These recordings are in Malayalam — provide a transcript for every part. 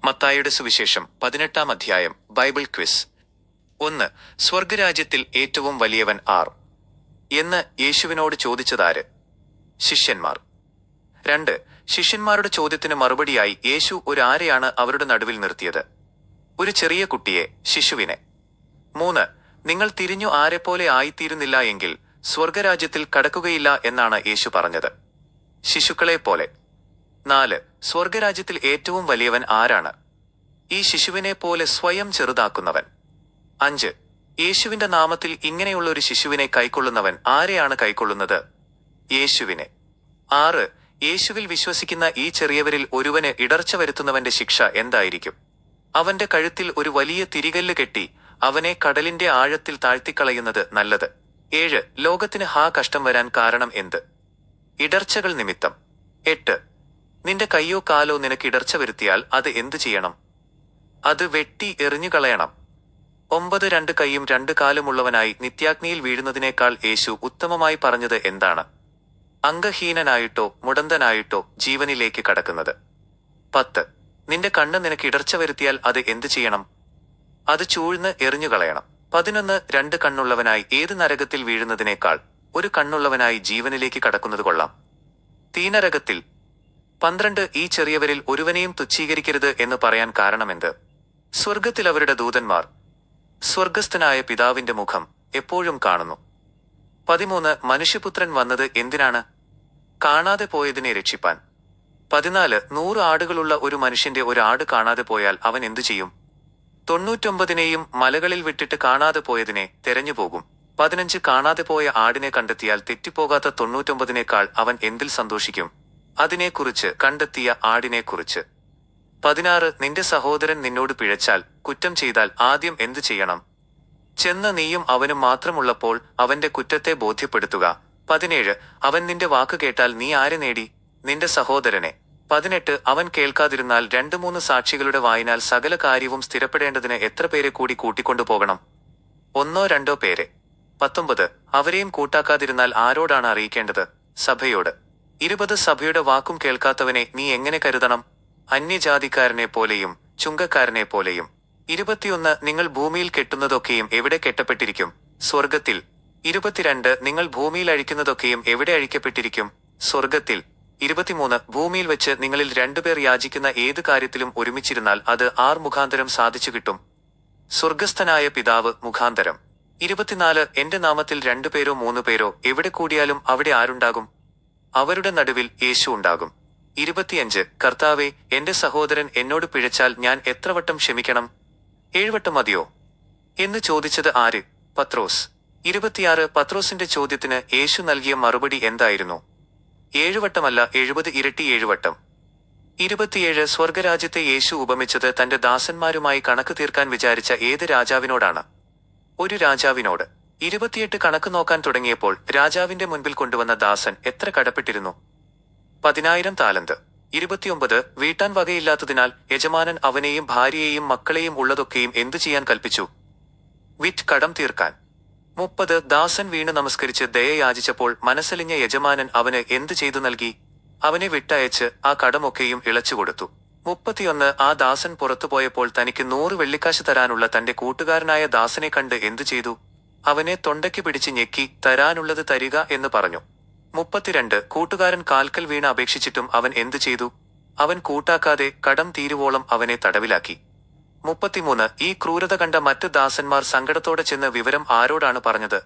മത്തായിയുടെ സുവിശേഷം 18-ാം അധ്യായം. Bible quiz. 1. സ്വർഗരാജ്യത്തിൽ ഏറ്റവും വലിയവൻ ആർ എന്ന് യേശുവിനോട് ചോദിച്ചതാര്? ശിഷ്യന്മാർ. 2. ശിഷ്യന്മാരുടെ ചോദ്യത്തിന് മറുപടിയായി യേശു ആരെയാണ് അവരുടെ നടുവിൽ നിർത്തിയത്? ഒരു ചെറിയ കുട്ടിയെ, ശിശുവിനെ. 3. നിങ്ങൾ തിരിഞ്ഞു ആരെപ്പോലെ ആയിത്തീരുന്നില്ല എങ്കിൽ സ്വർഗരാജ്യത്തിൽ കടക്കുകയില്ല എന്നാണ് യേശു പറഞ്ഞത്. ശിശുക്കളെ പോലെ. 4. സ്വർഗരാജ്യത്തിൽ ഏറ്റവും വലിയവൻ ആരാണ്? ഈ ശിശുവിനെ പോലെ സ്വയം ചെറുതാക്കുന്നവൻ. 5. യേശുവിന്റെ നാമത്തിൽ ഇങ്ങനെയുള്ള ഒരു ശിശുവിനെ കൈക്കൊള്ളുന്നവൻ ആരെയാണ് കൈക്കൊള്ളുന്നത്? യേശുവിനെ. 6. യേശുവിൽ വിശ്വസിക്കുന്ന ഈ ചെറിയവരിൽ ഒരുവന് ഇടർച്ച വരുത്തുന്നവന്റെ ശിക്ഷ എന്തായിരിക്കും? അവന്റെ കഴുത്തിൽ ഒരു വലിയ തിരികല്ല് കെട്ടി അവനെ കടലിന്റെ ആഴത്തിൽ താഴ്ത്തിക്കളയുന്നത് നല്ലത്. 7. ലോകത്തിന് കഷ്ടം വരാൻ കാരണം എന്ത്? ഇടർച്ചകൾ നിമിത്തം. 8. നിന്റെ കയ്യോ കാലോ നിനക്ക് ഇടർച്ച വരുത്തിയാൽ അത് എന്തു ചെയ്യണം? അത് വെട്ടി എറിഞ്ഞുകളയണം. 9. 2 കൈയും 2 കാലുമുള്ളവനായി നിത്യാഗ്നിയിൽ വീഴുന്നതിനേക്കാൾ യേശു ഉത്തമമായി പറഞ്ഞത് എന്താണ്? അംഗഹീനനായിട്ടോ മുടന്തനായിട്ടോ ജീവനിലേക്ക് കടക്കുന്നത്. 10. നിന്റെ കണ്ണ് നിനക്ക് ഇടർച്ച വരുത്തിയാൽ അത് എന്തു ചെയ്യണം? അത് ചൂഴ്ന്ന് എറിഞ്ഞുകളയണം. 11. 2 കണ്ണുള്ളവനായി ഏത് നരകത്തിൽ വീഴുന്നതിനേക്കാൾ ഒരു കണ്ണുള്ളവനായി ജീവനിലേക്ക് കടക്കുന്നത് കൊള്ളാം. തീനരകത്തിൽ. 12. ഈ ചെറിയവരിൽ ഒരുവനെയും തുച്ഛീകരിക്കരുത് എന്ന് പറയാൻ കാരണമെന്ത്? സ്വർഗത്തിൽ അവരുടെ ദൂതന്മാർ സ്വർഗസ്ഥനായ പിതാവിന്റെ മുഖം എപ്പോഴും കാണുന്നു. 13. മനുഷ്യപുത്രൻ വന്നത് എന്തിനാണ്? കാണാതെ പോയതിനെ രക്ഷിപ്പാൻ. 14. 100 ആടുകളുള്ള ഒരു മനുഷ്യന്റെ ആട് കാണാതെ പോയാൽ അവൻ എന്തു ചെയ്യും? 99നെയും മലകളിൽ വിട്ടിട്ട് കാണാതെ പോയതിനെ തെരഞ്ഞുപോകും. 15. കാണാതെ പോയ ആടിനെ കണ്ടെത്തിയാൽ തെറ്റിപ്പോകാത്ത 99നേക്കാൾ അവൻ എന്തിൽ സന്തോഷിക്കും? അതിനെക്കുറിച്ച്, കണ്ടെത്തിയ ആടിനെക്കുറിച്ച്. 16. നിന്റെ സഹോദരൻ നിന്നോട് പിഴച്ചാൽ, കുറ്റം ചെയ്താൽ ആദ്യം എന്തു ചെയ്യണം? ചെന്ന് നീയും അവനും മാത്രമുള്ളപ്പോൾ അവന്റെ കുറ്റത്തെ ബോധ്യപ്പെടുത്തുക. 17. അവൻ നിന്റെ വാക്ക് കേട്ടാൽ നീ ആരെ നേടി? നിന്റെ സഹോദരനെ. 18. അവൻ കേൾക്കാതിരുന്നാൽ 2-3 സാക്ഷികളുടെ വായിനാൽ സകല കാര്യവും സ്ഥിരപ്പെടേണ്ടതിന് എത്ര പേരെ കൂടി കൂട്ടിക്കൊണ്ടുപോകണം? 1-2 പേരെ. 19. അവരെയും കൂട്ടാക്കാതിരുന്നാൽ ആരോടാണ് അറിയിക്കേണ്ടത്? സഭയോട്. 20. സഭയുടെ വാക്കും കേൾക്കാത്തവനെ നീ എങ്ങനെ കരുതണം? അന്യജാതിക്കാരനെ പോലെയും ചുങ്കക്കാരനെ പോലെയും. 21. നിങ്ങൾ ഭൂമിയിൽ കെട്ടുന്നതൊക്കെയും എവിടെ കെട്ടപ്പെട്ടിരിക്കും? സ്വർഗത്തിൽ. 22. നിങ്ങൾ ഭൂമിയിൽ അഴിക്കുന്നതൊക്കെയും എവിടെ അഴിക്കപ്പെട്ടിരിക്കും? സ്വർഗത്തിൽ. 23. ഭൂമിയിൽ വെച്ച് നിങ്ങളിൽ 2 പേർ യാചിക്കുന്ന ഏത് കാര്യത്തിലും ഒരുമിച്ചിരുന്നാൽ അത് ആർ മുഖാന്തരം സാധിച്ചു കിട്ടും? സ്വർഗസ്ഥനായ പിതാവ് മുഖാന്തരം. 24. എന്റെ നാമത്തിൽ 2 പേരോ 3 പേരോ എവിടെ കൂടിയാലും അവിടെ ആരുണ്ടാകും? അവരുടെ നടുവിൽ യേശു ഉണ്ടാകും. 25. കർത്താവേ, എന്റെ സഹോദരൻ എന്നോട് പിഴച്ചാൽ ഞാൻ എത്ര വട്ടം ക്ഷമിക്കണം? 7 വട്ടം മതിയോ എന്ന് ചോദിച്ചത് ആര്? പത്രോസ്. 26. പത്രോസിന്റെ ചോദ്യത്തിന് യേശു നൽകിയ മറുപടി എന്തായിരുന്നു? 7 വട്ടമല്ല, 70 ഇരട്ടി 7 വട്ടം. 27. സ്വർഗരാജ്യത്തെ യേശു ഉപമിച്ചത് തന്റെ ദാസന്മാരുമായി കണക്ക് തീർക്കാൻ വിചാരിച്ച ഏത് രാജാവിനോടാണ്? ഒരു രാജാവിനോട്. 28. കണക്ക് നോക്കാൻ തുടങ്ങിയപ്പോൾ രാജാവിന്റെ മുൻപിൽ കൊണ്ടുവന്ന ദാസൻ എത്ര കടപ്പെട്ടിരുന്നു? 10,000 താലന്ത്. 29. വീട്ടാൻ വകയില്ലാത്തതിനാൽ യജമാനൻ അവനെയും ഭാര്യയെയും മക്കളെയും ഉള്ളതൊക്കെയും എന്തു ചെയ്യാൻ കൽപ്പിച്ചു? വിറ്റ് കടം തീർക്കാൻ. 30. ദാസൻ വീണ് നമസ്കരിച്ച് ദയ യാചിച്ചപ്പോൾ മനസ്സലിഞ്ഞ യജമാനൻ അവന് എന്തു ചെയ്തു നൽകി? അവനെ വിട്ടയച്ച് ആ കടമൊക്കെയും ഇളച്ചുകൊടുത്തു. 31. ആ ദാസൻ പുറത്തുപോയപ്പോൾ തനിക്ക് 100 വെള്ളിക്കാശ് തരാനുള്ള തന്റെ കൂട്ടുകാരനായ ദാസനെ കണ്ട് എന്തു ചെയ്തു? അവനെ തൊണ്ടയ്ക്ക് പിടിച്ച് ഞെക്കി തരാനുള്ളത് തരിക എന്ന് പറഞ്ഞു. 32. കൂട്ടുകാരൻ കാൽക്കൽ വീണ് അപേക്ഷിച്ചിട്ടും അവൻ എന്തു ചെയ്തു? അവൻ കൂട്ടാക്കാതെ കടം തീരുവോളം അവനെ തടവിലാക്കി. 33. ഈ ക്രൂരത കണ്ട മറ്റ് ദാസന്മാർ സങ്കടത്തോടെ ചെന്ന് വിവരം ആരോടാണ് പറഞ്ഞത്?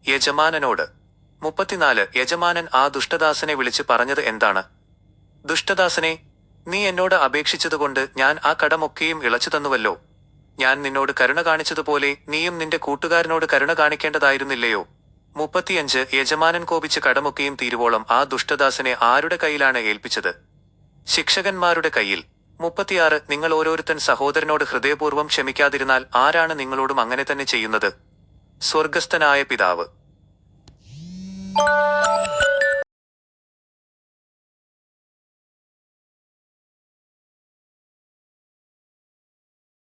യജമാനനോട്. 34. യജമാനൻ ആ ദുഷ്ടദാസനെ വിളിച്ച് പറഞ്ഞത് എന്താണ്? ദുഷ്ടദാസനെ, നീ എന്നോട് അപേക്ഷിച്ചതുകൊണ്ട് ഞാൻ ആ കടമൊക്കെയും ഇളച്ചു തന്നുവല്ലോ. ഞാൻ നിന്നോട് കരുണ കാണിച്ചതുപോലെ നീയും നിന്റെ കൂട്ടുകാരനോട് കരുണ കാണിക്കേണ്ടതായിരുന്നില്ലയോ? 35. യജമാനൻ കോപിച്ച് കടമൊക്കെയും തീരുവോളം ആ ദുഷ്ടദാസനെ ആരുടെ കയ്യിലാണ് ഏൽപ്പിച്ചത്? ശിക്ഷകന്മാരുടെ കയ്യിൽ. 36. നിങ്ങൾ ഓരോരുത്തൻ സഹോദരനോട് ഹൃദയപൂർവ്വം ക്ഷമിക്കാതിരുന്നാൽ ആരാണ് നിങ്ങളോടും അങ്ങനെ തന്നെ ചെയ്യുന്നത്? സ്വർഗസ്ഥനായ പിതാവ്.